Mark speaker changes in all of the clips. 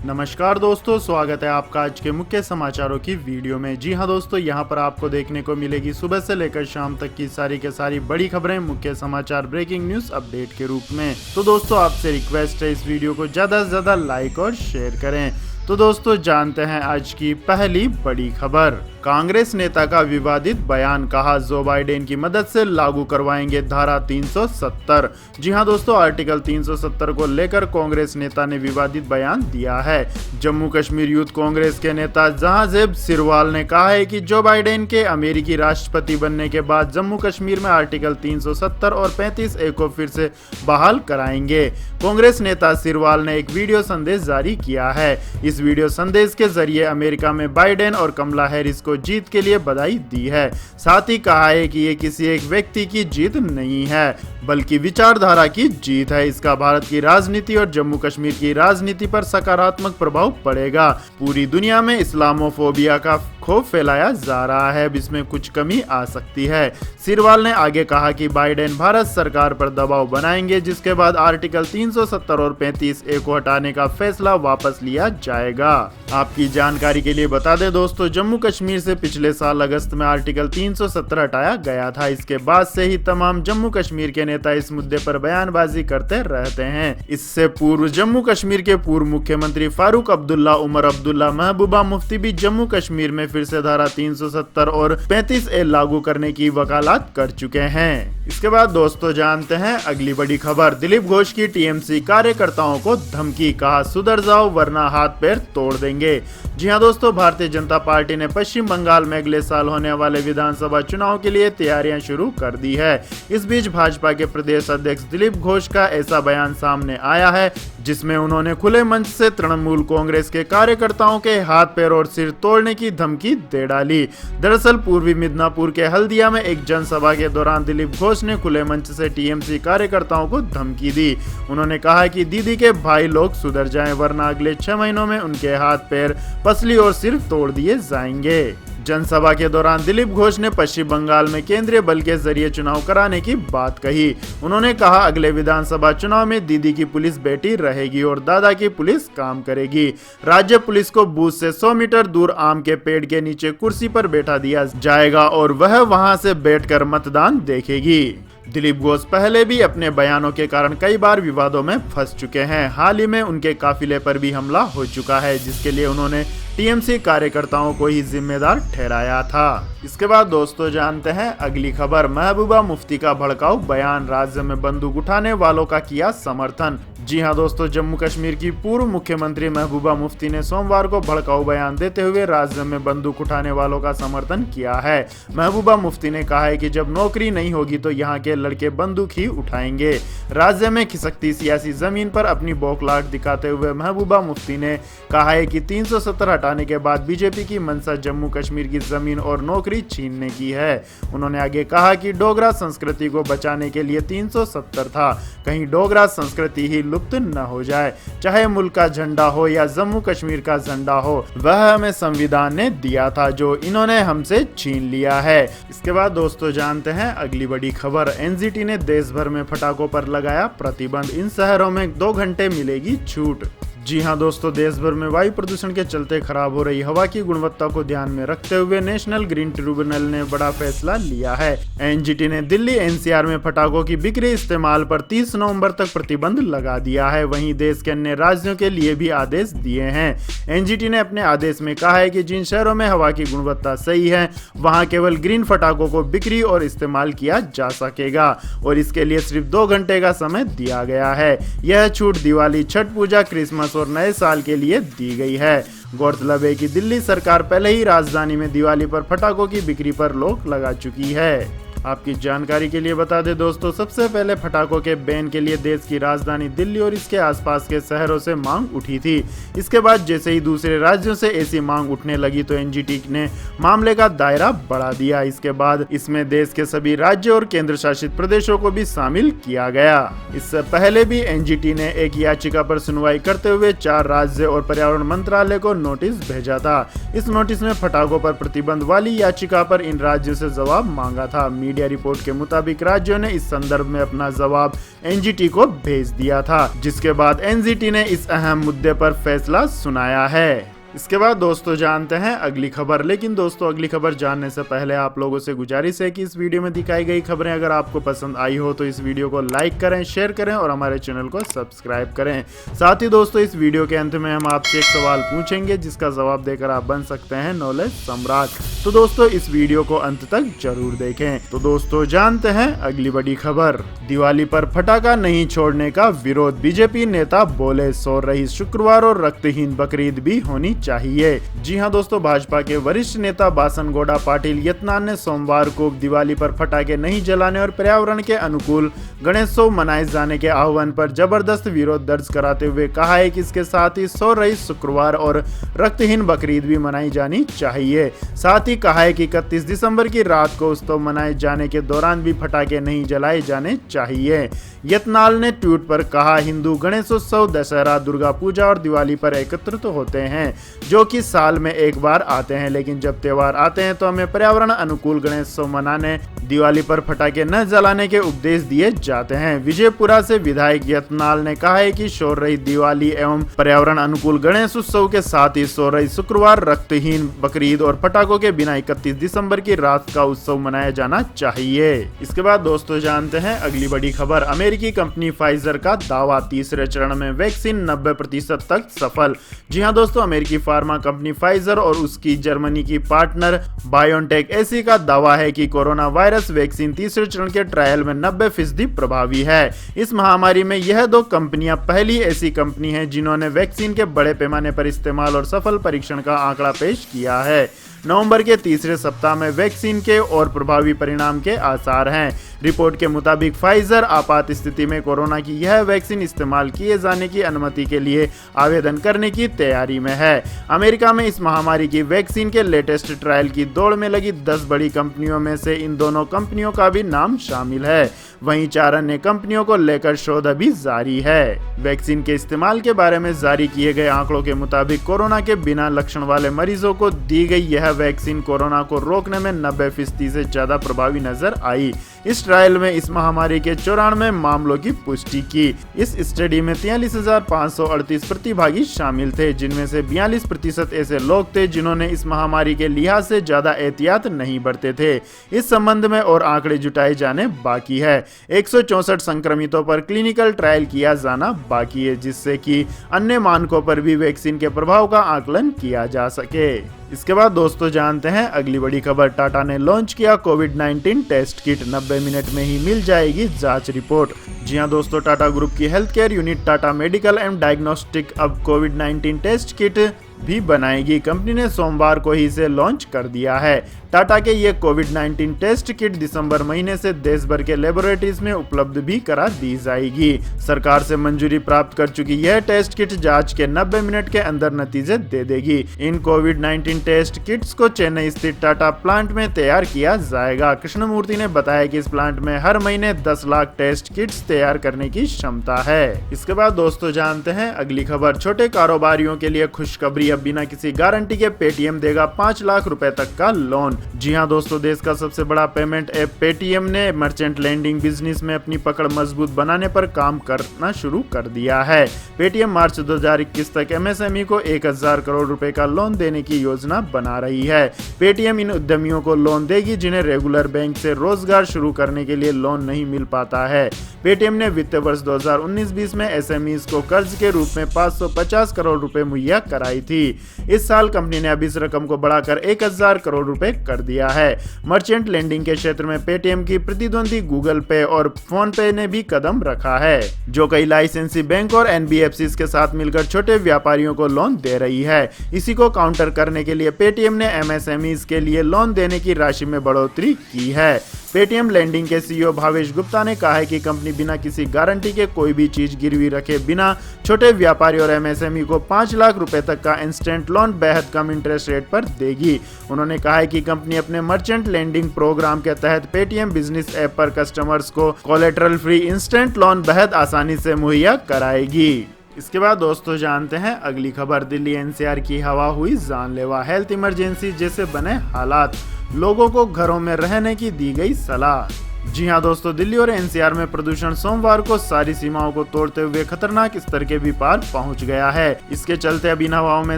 Speaker 1: नमस्कार दोस्तों, स्वागत है आपका आज के मुख्य समाचारों की वीडियो में। जी हां दोस्तों, यहां पर आपको देखने को मिलेगी सुबह से लेकर शाम तक की सारी के सारी बड़ी खबरें मुख्य समाचार ब्रेकिंग न्यूज अपडेट के रूप में। तो दोस्तों आपसे रिक्वेस्ट है इस वीडियो को ज्यादा से ज्यादा लाइक और शेयर करें। तो दोस्तों जानते हैं आज की पहली बड़ी खबर। कांग्रेस नेता का विवादित बयान, कहा जो बाइडेन की मदद से लागू करवाएंगे धारा 370। जी हां दोस्तों, आर्टिकल 370 को लेकर कांग्रेस नेता ने विवादित बयान दिया है। जम्मू कश्मीर यूथ कांग्रेस के नेता जहांजेब सिरवाल ने कहा है कि जो बाइडेन के अमेरिकी राष्ट्रपति बनने के बाद जम्मू कश्मीर में आर्टिकल 370 और 35A को फिर से बहाल कराएंगे। कांग्रेस नेता सिरवाल ने एक वीडियो संदेश जारी किया है। इस वीडियो संदेश के जरिए अमेरिका में बाइडेन और कमला हैरिस को जीत के लिए बधाई दी है। साथ ही कहा है कि ये किसी एक व्यक्ति की जीत नहीं है बल्कि विचारधारा की जीत है। इसका भारत की राजनीति और जम्मू कश्मीर की राजनीति पर सकारात्मक प्रभाव पड़ेगा। पूरी दुनिया में इस्लामोफोबिया का खौफ फैलाया जा रहा है, इसमें कुछ कमी आ सकती है। सिरवाल ने आगे कहा कि बाइडेन भारत सरकार पर दबाव बनाएंगे, जिसके बाद आर्टिकल 370 और 35A को हटाने का फैसला वापस लिया जाएगा। आपकी जानकारी के लिए बता दें दोस्तों, जम्मू कश्मीर से पिछले साल अगस्त में आर्टिकल 370 हटाया गया था। इसके बाद से ही तमाम जम्मू कश्मीर के नेता इस मुद्दे पर बयानबाजी करते रहते हैं। इससे पूर्व जम्मू कश्मीर के पूर्व मुख्यमंत्री फारूक अब्दुल्ला, उमर अब्दुल्ला, महबूबा मुफ्ती भी जम्मू कश्मीर में फिर से धारा 370 और 35A लागू करने की वकालत कर चुके हैं। इसके बाद दोस्तों जानते हैं अगली बड़ी खबर। दिलीप घोष की टीएमसी कार्यकर्ताओं को धमकी, कहा सुधर जाओ वरना हाथ पैर तोड़ देंगे। जी हां दोस्तों, भारतीय जनता पार्टी ने पश्चिम बंगाल में अगले साल होने वाले विधानसभा चुनाव के लिए तैयारियां शुरू कर दी है। इस बीच भाजपा के प्रदेश अध्यक्ष दिलीप घोष का ऐसा बयान सामने आया है जिसमें उन्होंने खुले मंच से तृणमूल कांग्रेस के कार्यकर्ताओं के हाथ पैर और सिर तोड़ने की धमकी दे डाली। दरअसल पूर्वी मिदनापुर के हल्दिया में एक जनसभा के दौरान दिलीप घोष ने खुले मंच से टीएमसी कार्यकर्ताओं को धमकी दी। उन्होंने कहा कि दीदी के भाई लोग सुधर जाएं वरना अगले 6 महीनों में उनके हाथ पैर, पसली और सिर तोड़ दिए जाएंगे। जनसभा के दौरान दिलीप घोष ने पश्चिम बंगाल में केंद्रीय बल के जरिए चुनाव कराने की बात कही। उन्होंने कहा अगले विधानसभा चुनाव में दीदी की पुलिस बेटी रहेगी और दादा की पुलिस काम करेगी। राज्य पुलिस को बूथ से 100 मीटर दूर आम के पेड़ के नीचे कुर्सी पर बैठा दिया जाएगा और वह वहां से बैठकर मतदान देखेगी। दिलीप घोष पहले भी अपने बयानों के कारण कई बार विवादों में फंस चुके हैं। हाल ही में उनके काफिले पर भी हमला हो चुका है, जिसके लिए उन्होंने टीएमसी कार्यकर्ताओं को ही जिम्मेदार ठहराया था। इसके बाद दोस्तों जानते हैं अगली खबर। महबूबा मुफ्ती का भड़काऊ बयान, राज्य में बंदूक उठाने वालों का किया समर्थन। जी हां दोस्तों, जम्मू कश्मीर की पूर्व मुख्यमंत्री महबूबा मुफ्ती ने सोमवार को भड़काऊ बयान देते हुए राज्य में बंदूक उठाने वालों का समर्थन किया है। महबूबा मुफ्ती ने कहा है कि जब नौकरी नहीं होगी तो यहाँ के लड़के बंदूक ही उठाएंगे। राज्य में खिसकती सियासी जमीन पर अपनी बौखलाहट दिखाते हुए महबूबा मुफ्ती ने कहा है कि 370 हटाने के बाद बीजेपी की मंशा जम्मू कश्मीर की जमीन और नौकरी छीनने की है। उन्होंने आगे कहा कि डोगरा संस्कृति को बचाने के लिए 370 था, कहीं डोगरा संस्कृति ही लुप्त न हो जाए। चाहे मुल्क का झंडा हो या जम्मू कश्मीर का झंडा हो, वह हमें संविधान ने दिया था जो इन्होंने हमसे छीन लिया है। इसके बाद दोस्तों जानते हैं अगली बड़ी खबर। एनजीटी ने देश भर में पटाखों पर लगाया प्रतिबंध, इन शहरों में 2 घंटे मिलेगी छूट। जी हां दोस्तों, देश भर में वायु प्रदूषण के चलते खराब हो रही हवा की गुणवत्ता को ध्यान में रखते हुए नेशनल ग्रीन ट्रिब्यूनल ने बड़ा फैसला लिया है। एनजीटी ने दिल्ली एनसीआर में पटाखों की बिक्री इस्तेमाल पर 30 नवंबर तक प्रतिबंध लगा दिया है। वहीं देश के अन्य राज्यों के लिए भी आदेश दिए हैं। एनजीटी ने अपने आदेश में कहा है कि जिन शहरों में हवा की गुणवत्ता सही है वहां केवल ग्रीन पटाखों को बिक्री और इस्तेमाल किया जा सकेगा और इसके लिए सिर्फ 2 घंटे का समय दिया गया है। यह छूट दिवाली, छठ पूजा, क्रिसमस और नए साल के लिए दी गई है। गौरतलब है कि दिल्ली सरकार पहले ही राजधानी में दिवाली पर पटाखों की बिक्री पर रोक लगा चुकी है। आपकी जानकारी के लिए बता दें दोस्तों, सबसे पहले पटाखों के बैन के लिए देश की राजधानी दिल्ली और इसके आसपास के शहरों से मांग उठी थी। इसके बाद जैसे ही दूसरे राज्यों से ऐसी मांग उठने लगी तो एनजीटी ने मामले का दायरा बढ़ा दिया। इसके बाद इसमें देश के सभी राज्यों और केंद्र शासित प्रदेशों को भी शामिल किया गया। इससे पहले भी एनजीटी ने एक याचिका पर सुनवाई करते हुए 4 राज्य और पर्यावरण मंत्रालय को नोटिस भेजा था। इस नोटिस में पटाखों पर प्रतिबंध वाली याचिका पर इन राज्यों से जवाब मांगा था। मीडिया रिपोर्ट के मुताबिक राज्यों ने इस संदर्भ में अपना जवाब एनजीटी को भेज दिया था, जिसके बाद एनजीटी ने इस अहम मुद्दे पर फैसला सुनाया है। इसके बाद दोस्तों जानते हैं अगली खबर। लेकिन दोस्तों अगली खबर जानने से पहले आप लोगों से गुजारिश है कि इस वीडियो में दिखाई गई खबरें अगर आपको पसंद आई हो तो इस वीडियो को लाइक करें, शेयर करें और हमारे चैनल को सब्सक्राइब करें। साथ ही दोस्तों इस वीडियो के अंत में हम आपसे एक सवाल पूछेंगे जिसका जवाब देकर आप बन सकते हैं नॉलेज सम्राट। तो दोस्तों इस वीडियो को अंत तक जरूर देखें। तो दोस्तों जानते हैं अगली बड़ी खबर। दिवाली पर फटाखा नहीं छोड़ने का विरोध, बीजेपी नेता बोले सौर रही शुक्रवार और रक्तहीन बकरीद भी होनी चाहिए। जी हां दोस्तों, भाजपा के वरिष्ठ नेता बासनगौडा पाटिल यत्नान ने सोमवार को दिवाली पर पटाखे नहीं जलाने और पर्यावरण के अनुकूल गणेशोत्सव मनाए जाने के आह्वान पर जबरदस्त विरोध दर्ज कराते हुए कहा है कि इसके साथ ही सौर रहित शुक्रवार और रक्तहीन बकरीद भी मनाई जानी चाहिए। साथ ही कहा है कि 31 दिसंबर की रात को उत्सव मनाए जाने के दौरान भी पटाखे नहीं जलाए जाने चाहिए। यत्नाल ने ट्वीट पर कहा, हिंदू गणेशोत्सव, दशहरा, दुर्गा पूजा और दिवाली पर एकत्रित होते हैं जो कि साल में एक बार आते हैं, लेकिन जब त्योहार आते हैं तो हमें पर्यावरण अनुकूल गणेशोत्सव मनाने, दिवाली पर पटाखे न जलाने के उपदेश दिए जाते हैं। विजयपुरा से विधायक यत्नाल ने कहा है कि सौर रहित दिवाली एवं पर्यावरण अनुकूल गणेश उत्सव के साथ ही सौर रहित शुक्रवार, रक्तहीन बकरीद और पटाखों के बिना 31 दिसंबर की रात का उत्सव मनाया जाना चाहिए। इसके बाद दोस्तों जानते हैं अगली बड़ी खबर। अमेरिकी कंपनी फाइजर का दावा, तीसरे चरण में वैक्सीन 90% तक सफल। जी हां दोस्तों, अमेरिकी फार्मा कंपनी फाइजर और उसकी जर्मनी की पार्टनर बायोनटेक एसी का दावा है कि कोरोना वायरस वैक्सीन तीसरे चरण के ट्रायल में 90% प्रभावी है। इस महामारी में यह दो कंपनियां पहली ऐसी कंपनी है जिन्होंने वैक्सीन के बड़े पैमाने पर इस्तेमाल और सफल परीक्षण का आंकड़ा पेश किया है। नवंबर के तीसरे सप्ताह में वैक्सीन के और प्रभावी परिणाम के आसार हैं। रिपोर्ट के मुताबिक फाइजर आपात स्थिति में कोरोना की यह वैक्सीन इस्तेमाल किए जाने की अनुमति के लिए आवेदन करने की तैयारी में है। अमेरिका में इस महामारी की वैक्सीन के लेटेस्ट ट्रायल की दौड़ में लगी 10 बड़ी कंपनियों में से इन दोनों कंपनियों का भी नाम शामिल है। वहीं 4 अन्य कंपनियों को लेकर शोध अभी जारी है। वैक्सीन के इस्तेमाल के बारे में जारी किए गए आंकड़ों के मुताबिक कोरोना के बिना लक्षण वाले मरीजों को दी गई यह वैक्सीन कोरोना को रोकने में 90% से ज्यादा प्रभावी नजर आई। इस ट्रायल में इस महामारी के 94 मामलों की पुष्टि की। इस स्टडी में 43,538 प्रतिभागी शामिल थे, जिनमें से 42% ऐसे लोग थे जिन्होंने इस महामारी के लिहाज से ज्यादा एहतियात नहीं बरते थे। इस संबंध में और आंकड़े जुटाए जाने बाकी है। 164 संक्रमितों पर क्लिनिकल ट्रायल किया जाना बाकी है, जिससे कि अन्य मानकों पर भी वैक्सीन के प्रभाव का आकलन किया जा सके। इसके बाद दोस्तों जानते हैं अगली बड़ी खबर। टाटा ने लॉन्च किया कोविड-19 टेस्ट किट, 90 मिनट में ही मिल जाएगी जांच रिपोर्ट। जी हां दोस्तों, टाटा ग्रुप की health care unit Tata medical and diagnostic अब कोविड-19 टेस्ट किट भी बनाएगी। कंपनी ने सोमवार को ही इसे लॉन्च कर दिया है। टाटा के ये कोविड-19 टेस्ट किट दिसंबर महीने से देश भर के लेबोरेटरीज में उपलब्ध भी करा दी जाएगी। सरकार से मंजूरी प्राप्त कर चुकी यह टेस्ट किट जांच के 90 मिनट के अंदर नतीजे दे देगी। इन कोविड-19 टेस्ट किट्स को चेन्नई स्थित टाटा प्लांट में तैयार किया जाएगा। कृष्णमूर्ति ने बताया कि इस प्लांट में हर महीने 10 लाख टेस्ट किट्स तैयार करने की क्षमता है। इसके बाद दोस्तों जानते हैं अगली खबर। छोटे कारोबारियों के लिए खुशखबरी, अब बिना किसी गारंटी के पेटीएम देगा 5 लाख रुपए तक का लोन। जी हां दोस्तों, देश का सबसे बड़ा पेमेंट ऐप पेटीएम ने मर्चेंट लैंडिंग बिजनेस में अपनी पकड़ मजबूत बनाने पर काम करना शुरू कर दिया है। पेटीएम मार्च 2021 तक एमएसएमई को 1000 करोड़ रुपए का लोन देने की योजना बना रही है। पेटीएम इन उद्यमियों को लोन देगी जिन्हें रेगुलर बैंक से रोजगार शुरू करने के लिए लोन नहीं मिल पाता है। पेटीएम ने वित्तीय वर्ष 2019-20 में एसएमईज को कर्ज के रूप में 550 करोड़ रुपए मुहैया कराई थी। इस साल कंपनी ने अब इस रकम को बढ़ाकर 1000 करोड़ रुपए कर दिया है। मर्चेंट लेंडिंग के क्षेत्र में पेटीएम की प्रतिद्वंदी गूगल पे और फोन पे ने भी कदम रखा है, जो कई लाइसेंसी बैंक और एनबीएफसी के साथ मिलकर छोटे व्यापारियों को लोन दे रही है। इसी को काउंटर करने के लिए पेटीएम ने एमएसएमईज के लिए लोन देने की राशि में बढ़ोतरी की है। पेटीएम लैंडिंग के सीईओ भावेश गुप्ता ने कहा है कि कंपनी बिना किसी गारंटी के कोई भी चीज गिरवी रखे बिना छोटे व्यापारी और एमएसएमई को 5 लाख रुपए तक का इंस्टेंट लोन बेहद कम इंटरेस्ट रेट पर देगी। उन्होंने कहा है कि कंपनी अपने मर्चेंट लैंडिंग प्रोग्राम के तहत पेटीएम बिजनेस ऐप पर कस्टमर्स को कोलेटरल फ्री इंस्टेंट लोन बेहद आसानी से मुहैया कराएगी। इसके बाद दोस्तों जानते हैं अगली खबर। दिल्ली एनसीआर की हवा हुई जानलेवा, हेल्थ इमरजेंसी जैसे बने हालात। लोगों को घरों में रहने की दी गई सलाह। जी हां दोस्तों, दिल्ली और एनसीआर में प्रदूषण सोमवार को सारी सीमाओं को तोड़ते हुए खतरनाक स्तर के भी पार पहुंच गया है। इसके चलते अब इन हवाओं में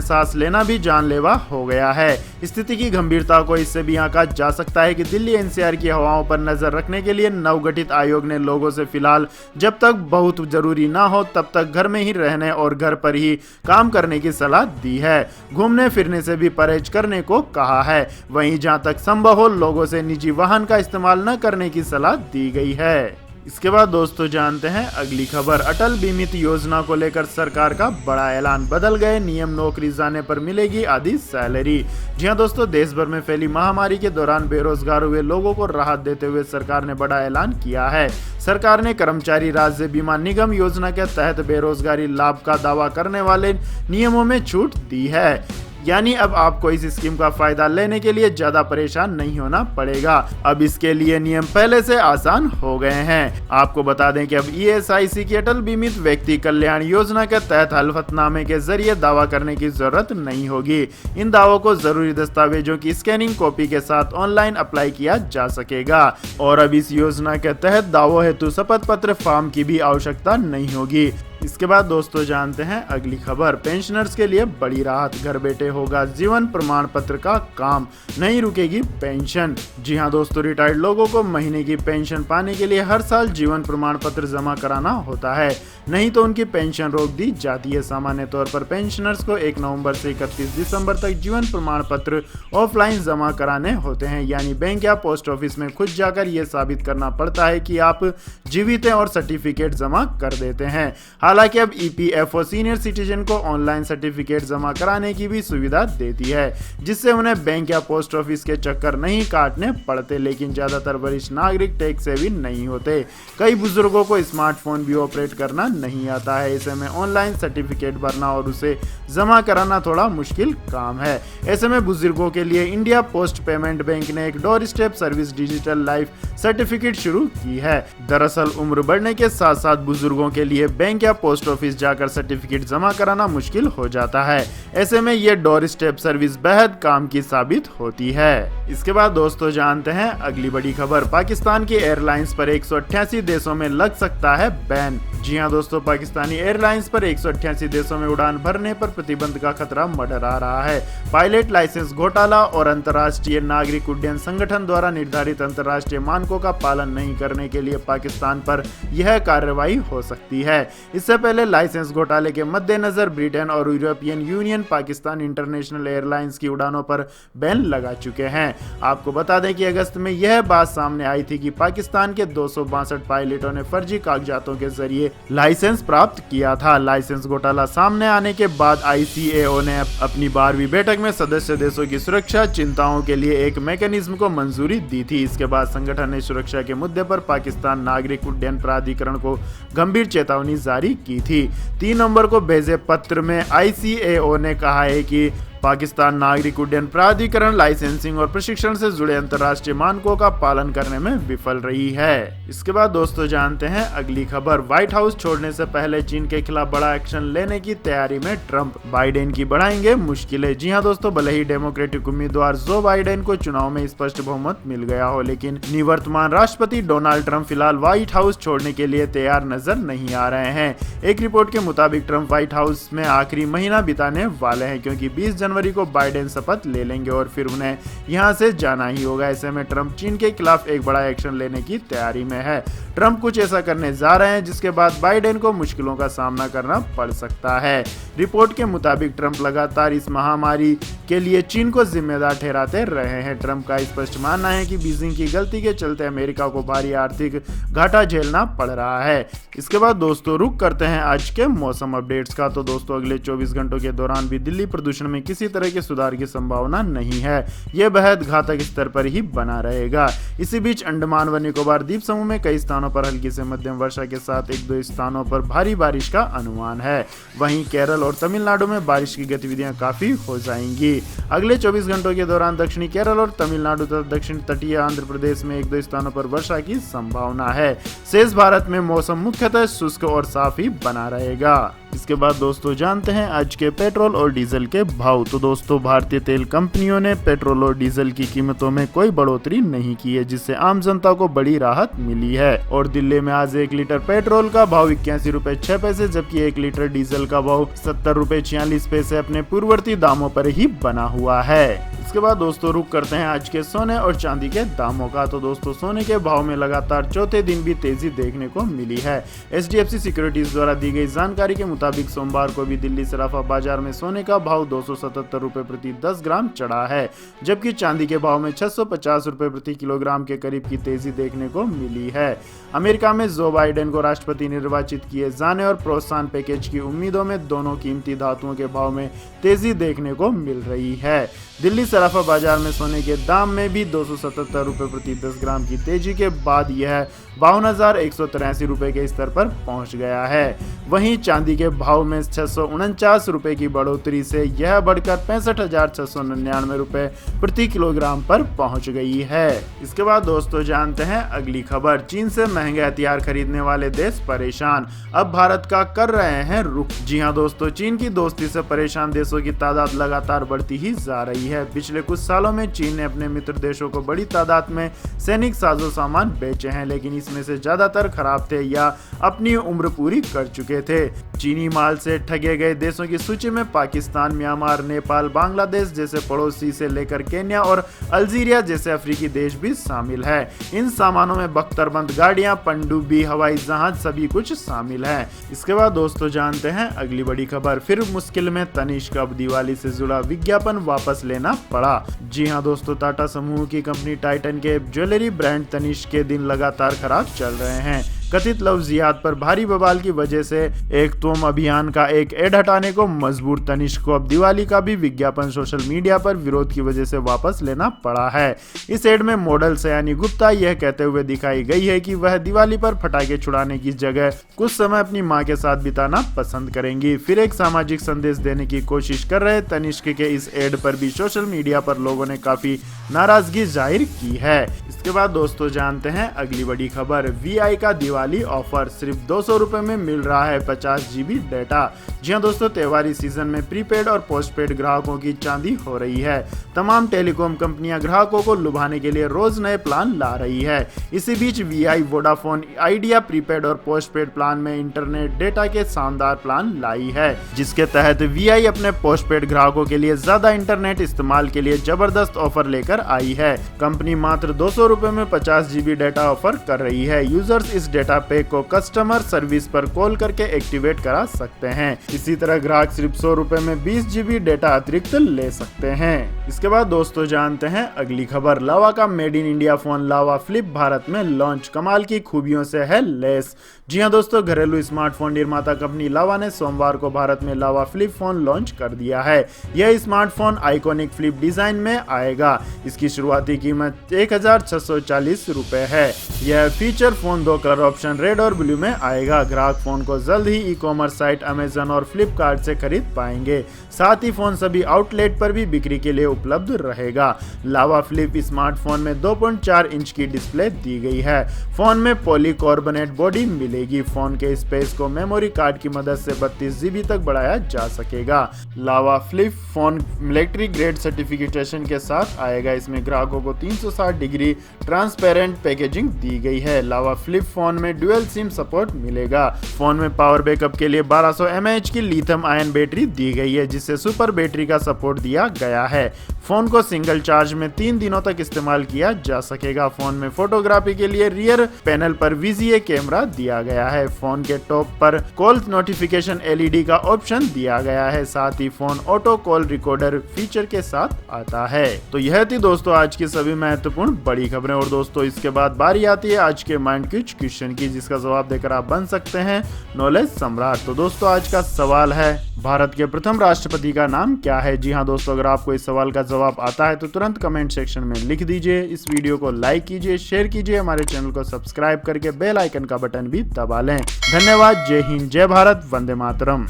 Speaker 1: सांस लेना भी जानलेवा हो गया है। स्थिति की गंभीरता को इससे भी आंका जा सकता है कि दिल्ली एनसीआर की हवाओं पर नजर रखने के लिए नवगठित आयोग ने लोगों से फिलहाल जब तक बहुत जरूरी ना हो तब तक घर में ही रहने और घर पर ही काम करने की सलाह दी है। घूमने फिरने से भी परहेज करने को कहा है। वहीं जहां तक संभव हो लोगों से निजी वाहन का इस्तेमाल न करने की सलाह दी गई है। इसके बाद दोस्तों जानते हैं अगली खबर। अटल बीमित योजना को लेकर सरकार का बड़ा ऐलान, बदल गए नियम, नौकरी जाने पर मिलेगी आधी सैलरी। जी हां दोस्तों, देश भर में फैली महामारी के दौरान बेरोजगार हुए लोगों को राहत देते हुए सरकार ने बड़ा ऐलान किया है। सरकार ने कर्मचारी राज्य बीमा निगम योजना के तहत बेरोजगारी लाभ का दावा करने वाले नियमों में छूट दी है। यानी अब आपको इस स्कीम का फायदा लेने के लिए ज्यादा परेशान नहीं होना पड़ेगा। अब इसके लिए नियम पहले से आसान हो गए हैं। आपको बता दें कि अब ESIC की अटल बीमित व्यक्ति कल्याण योजना के तहत हलफनामे के जरिए दावा करने की जरूरत नहीं होगी। इन दावों को जरूरी दस्तावेजों की स्कैनिंग कॉपी के साथ ऑनलाइन अप्लाई किया जा सकेगा और अब इस योजना के तहत दावों हेतु शपथ पत्र फॉर्म की भी आवश्यकता नहीं होगी। इसके बाद दोस्तों जानते हैं अगली खबर। पेंशनर्स के लिए बड़ी राहत, घर बैठे होगा जीवन प्रमाण पत्र का काम, नहीं रुकेगी पेंशन। जी हां दोस्तों, रिटायर्ड लोगों को महीने की पेंशन पाने के लिए हर साल जीवन प्रमाण पत्र जमा कराना होता है, नहीं तो उनकी पेंशन रोक दी जाती है। सामान्य तौर पर पेंशनर्स को 1 नवंबर से 31 दिसंबर तक जीवन प्रमाण पत्र ऑफलाइन जमा कराने होते हैं, यानी बैंक या पोस्ट ऑफिस में खुद जाकर यह साबित करना पड़ता है कि आप जीवित हैं और सर्टिफिकेट जमा कर देते हैं। हालांकि अब EPFO सीनियर सिटीजन को ऑनलाइन सर्टिफिकेट जमा कराने की भी सुविधा देती है, जिससे उन्हें बैंक या पोस्ट ऑफिस के चक्कर नहीं काटने पड़ते। लेकिन ज्यादातर वरिष्ठ नागरिक टेक सेवी नहीं होते। कई बुजुर्गों को स्मार्टफोन भी ऑपरेट करना नहीं आता है। ऐसे में ऑनलाइन सर्टिफिकेट भरना और उसे जमा कराना थोड़ा मुश्किल काम है। ऐसे में बुजुर्गों के लिए इंडिया पोस्ट पेमेंट बैंक ने एक door step service digital life certificate शुरू की है। दरअसल उम्र बढ़ने के साथ साथ बुजुर्गों के लिए बैंक या पोस्ट ऑफिस जाकर सर्टिफिकेट जमा कराना मुश्किल हो जाता है। ऐसे में ये डोर स्टेप सर्विस बेहद काम की साबित होती है। इसके बाद दोस्तों जानते हैं अगली बड़ी खबर। पाकिस्तान की एयरलाइंस पर 188 देशों में लग सकता है बैन। जी हां दोस्तों, पाकिस्तानी एयरलाइंस पर 188 देशों में उड़ान भरने पर प्रतिबंध का खतरा मंडरा रहा है। पायलट लाइसेंस घोटाला और अंतर्राष्ट्रीय नागरिक उड्डयन संगठन द्वारा निर्धारित अंतर्राष्ट्रीय मानकों का पालन नहीं करने के लिए पाकिस्तान पर यह कार्रवाई हो सकती है। इससे पहले लाइसेंस घोटाले के मद्देनजर ब्रिटेन और European union Pakistan international airlines की उड़ानों पर बैन लगा चुके हैं। आपको बता दें कि अगस्त में यह बात सामने आई थी कि पाकिस्तान के 262 पायलटों ने फर्जी कागजातों के जरिए लाइसेंस प्राप्त किया था। लाइसेंस घोटाला सामने आने के बाद ICAO ने अपनी 12वीं बैठक में सदस्य देशों की सुरक्षा चिंताओं के लिए एक मैकेनिज्म को मंजूरी दी थी। इसके बाद संगठन ने सुरक्षा के मुद्दे पर पाकिस्तान नागरिक उड्डयन प्राधिकरण को गंभीर चेतावनी जारी की थी। 3 नवंबर को भेजे पत्र में ICAO ने कहा है कि पाकिस्तान नागरिक उड्डयन प्राधिकरण लाइसेंसिंग और प्रशिक्षण से जुड़े अंतर्राष्ट्रीय मानकों का पालन करने में विफल रही है। इसके बाद दोस्तों जानते हैं अगली खबर। व्हाइट हाउस छोड़ने से पहले चीन के खिलाफ बड़ा एक्शन लेने की तैयारी में ट्रंप, बाइडेन की बढ़ाएंगे मुश्किलें। जी हां दोस्तों, भले ही डेमोक्रेटिक उम्मीदवार जो बाइडेन को चुनाव में स्पष्ट बहुमत मिल गया हो, लेकिन निवर्तमान राष्ट्रपति डोनाल्ड ट्रंप फिलहाल व्हाइट हाउस छोड़ने के लिए तैयार नजर नहीं आ रहे हैं। एक रिपोर्ट के मुताबिक ट्रंप व्हाइट हाउस में आखिरी महीना बिताने वाले हैं, क्योंकि 20 जनवरी को बाइडेन शपथ ले लेंगे और फिर उन्हें यहां से जाना ही होगा। ऐसे में ट्रंप चीन के खिलाफ एक बड़ा एक्शन लेने की तैयारी में है। ट्रंप कुछ ऐसा करने जा रहे हैं जिसके बाद बाइडेन को मुश्किलों का सामना करना पड़ सकता है। रिपोर्ट के मुताबिक ट्रंप लगातार इस महामारी के लिए चीन को जिम्मेदार ठहराते रहे हैं। ट्रंप का स्पष्ट मानना है कि बीजिंग की गलती के चलते अमेरिका को भारी आर्थिक घाटा झेलना पड़ रहा है। इसके बाद दोस्तों रुक करते हैं आज के मौसम अपडेट्स का। तो दोस्तों अगले 24 घंटों के दौरान भी दिल्ली प्रदूषण में किसी तरह के सुधार की संभावना नहीं है। यह बेहद घातक स्तर पर ही बना रहेगा। इसी बीच अंडमान व निकोबार द्वीप समूह में कई स्थानों पर हल्की से मध्यम वर्षा के साथ 1-2 स्थानों पर भारी बारिश का अनुमान है। वहीं केरल और तमिलनाडु में बारिश की गतिविधियां काफी हो जाएंगी। अगले 24 घंटों के दौरान दक्षिणी केरल और तमिलनाडु तथा दक्षिण तटीय आंध्र प्रदेश में 1-2 स्थानों पर वर्षा की संभावना है। शेष भारत में मौसम मुख्यतः शुष्क और साफ ही बना रहेगा। इसके बाद दोस्तों जानते हैं आज के पेट्रोल और डीजल के भाव। तो दोस्तों भारतीय तेल कंपनियों ने पेट्रोल और डीजल की कीमतों में कोई बढ़ोतरी नहीं की है, जिससे आम जनता को बड़ी राहत मिली है। और दिल्ली में आज 1 लीटर पेट्रोल का भाव 81 रुपए 6 पैसे, जबकि 1 लीटर डीजल का भाव 70 रुपए 46 पैसे अपने पूर्ववर्ती दामों पर ही बना हुआ है। इसके बाद दोस्तों रुक करते हैं आज के सोने और चांदी के दामों का। तो दोस्तों सोने के भाव में लगातार चौथे दिन भी तेजी देखने को मिली है। HDFC सिक्योरिटीज द्वारा दी गई जानकारी के मुताबिक सोमवार को भी दिल्ली सराफा बाजार में सोने का भाव 277 रुपए प्रति 10 ग्राम चढ़ा है, जबकि चांदी के भाव में 650 रुपए प्रति किलोग्राम के करीब की तेजी देखने को मिली है। अमेरिका में जो बाइडेन को राष्ट्रपति निर्वाचित किए जाने और प्रोत्साहन पैकेज की उम्मीदों में दोनों कीमती धातुओं के भाव में तेजी देखने को मिल रही है। दिल्ली सराफा बाजार में सोने के दाम में भी 277 रुपए प्रति 10 ग्राम की तेजी के बाद यह 52,183 रुपए के स्तर पर पहुंच गया है। वहीं चांदी के भाव में 649 रुपए की बढ़ोतरी से यह बढ़कर 65,699 रुपए प्रति किलोग्राम पर पहुंच गई है। इसके बाद दोस्तों जानते हैं अगली खबर। चीन से महंगे हथियार खरीदने वाले देश परेशान, अब भारत का कर रहे हैं रुख। जी हां दोस्तों, चीन की दोस्ती से परेशान देशों की तादाद लगातार बढ़ती ही जा रही है। पिछले कुछ सालों में चीन ने अपने मित्र देशों को बड़ी तादाद में सैनिक साजो सामान बेचे हैं, लेकिन इसमें से ज्यादातर खराब थे या अपनी उम्र पूरी कर चुके थे। चीनी माल से ठगे गए देशों की सूची में पाकिस्तान, म्यांमार, नेपाल, बांग्लादेश जैसे पड़ोसी से लेकर केन्या और अल्जीरिया जैसे अफ्रीकी देश भी शामिल है। इन सामानों में बख्तरबंद गाड़ियां, पनडुब्बी, हवाई जहाज सभी कुछ शामिल है। इसके बाद दोस्तों जानते हैं अगली बड़ी खबर। फिर मुश्किल में तनिष्क, अब दिवाली से जुड़ा विज्ञापन वापस लेना पड़ा। जी हां दोस्तों, टाटा समूह की कंपनी टाइटन के ज्वेलरी ब्रांड तनिष्क के दिन लगातार खराब चल रहे हैं। कथित लफ्जियात पर भारी बवाल की वजह से एक तुम अभियान का एक एड हटाने को मजबूर तनिष्क को अब दिवाली का भी विज्ञापन सोशल मीडिया पर विरोध की वजह से वापस लेना पड़ा है। इस एड में मॉडल सयानी गुप्ता यह कहते हुए दिखाई गई है कि वह दिवाली पर पटाखे छुड़ाने की जगह कुछ समय अपनी मां के साथ बिताना पसंद करेंगी। फिर एक सामाजिक संदेश देने की कोशिश कर रहे तनिष्क के इस एड पर भी सोशल मीडिया पर लोगों ने काफी नाराजगी जाहिर की है। इसके बाद दोस्तों जानते हैं अगली बड़ी खबर। VI का दिवाली ऑफर, सिर्फ 200 रुपए में मिल रहा है 50 GB डाटा। जी हां दोस्तों, त्योहारी सीजन में प्रीपेड और पोस्टपेड ग्राहकों की चांदी हो रही है। तमाम टेलीकॉम कंपनियां ग्राहकों को लुभाने के लिए रोज नए प्लान ला रही है। इसी बीच VI वोडाफोन आइडिया प्रीपेड और पोस्टपेड प्लान में इंटरनेट डेटा के शानदार प्लान लाई है, जिसके तहत VI अपने पोस्टपेड ग्राहकों के लिए ज्यादा इंटरनेट इस्तेमाल के लिए जबरदस्त ऑफर लेकर आई है। कंपनी मात्र 200 रुपए में 50 GB डाटा ऑफर कर रही है। यूजर्स इस डाटा पैक को कस्टमर सर्विस पर कॉल करके एक्टिवेट करा सकते हैं। इसी तरह ग्राहक सिर्फ 100 रुपए में 20 GB डाटा अतिरिक्त ले सकते हैं। इसके बाद दोस्तों जानते हैं अगली खबर। लावा का made in India phone lava flip Bharat में लॉन्च, कमाल की खूबियों से है लैस। जी हां दोस्तों, घरेलू स्मार्टफोन निर्माता कंपनी लावा ने सोमवार को भारत में लावा फ्लिप फोन लॉन्च कर दिया है। यह स्मार्टफोन आइकॉनिक फ्लिप डिजाइन में आएगा। इसकी शुरुआती कीमत 1,640 रुपए है। यह feature phone 2 colour option red और ब्लू में आएगा। ग्राहक फोन को जल्द ही ई-कॉमर्स साइट अमेजन और फ्लिपकार्ट से खरीद पाएंगे। साथ ही फोन सभी आउटलेट पर भी बिक्री के लिए उपलब्ध रहेगा। लावा फ्लिप स्मार्टफोन में 2.4 इंच की डिस्प्ले दी गई है। फोन में पॉलीकार्बोनेट बॉडी मिलेगी। फोन के स्पेस को मेमोरी कार्ड की मदद से 32 GB तक बढ़ाया जा सकेगा। Lava flip phone military grade certification के साथ आएगा। इसमें ग्राहकों को 360 डिग्री ट्रांसपेरेंट पैकेजिंग दी गई है। लावा फ्लिप फोन में डुअल सिम सपोर्ट मिलेगा। फोन में पावर बैकअप के लिए 1200 mAh की लिथियम आयन बैटरी दी गई है, जिससे सुपर बैटरी का सपोर्ट दिया गया है। फोन को सिंगल चार्ज में 3 दिनों तक इस्तेमाल किया जा सकेगा। फोन में फोटोग्राफी के लिए रियर पैनल पर VGA कैमरा दिया गया है। फोन के टॉप पर कॉल नोटिफिकेशन LED का ऑप्शन दिया गया है। साथ ही phone auto call recorder feature के साथ आता है। तो यह थी दोस्तों आज की सभी महत्वपूर्ण बड़ी खबरें। और दोस्तों इसके बाद बारी आती है आज के माइंड क्वेश्चन की, जिसका जवाब देकर आप बन सकते हैं नॉलेज सम्राट। तो दोस्तों आज का सवाल है, भारत के प्रथम राष्ट्रपति का नाम क्या है? जी हां दोस्तों, अगर आपको इस सवाल का जवाब आता है तो तुरंत कमेंट सेक्शन में लिख दीजिए। इस वीडियो को लाइक कीजिए, शेयर कीजिए, हमारे चैनल को सब्सक्राइब करके बेल आइकन का बटन भी दबा लें। धन्यवाद। जय हिंद, जय भारत, वंदे मातरम।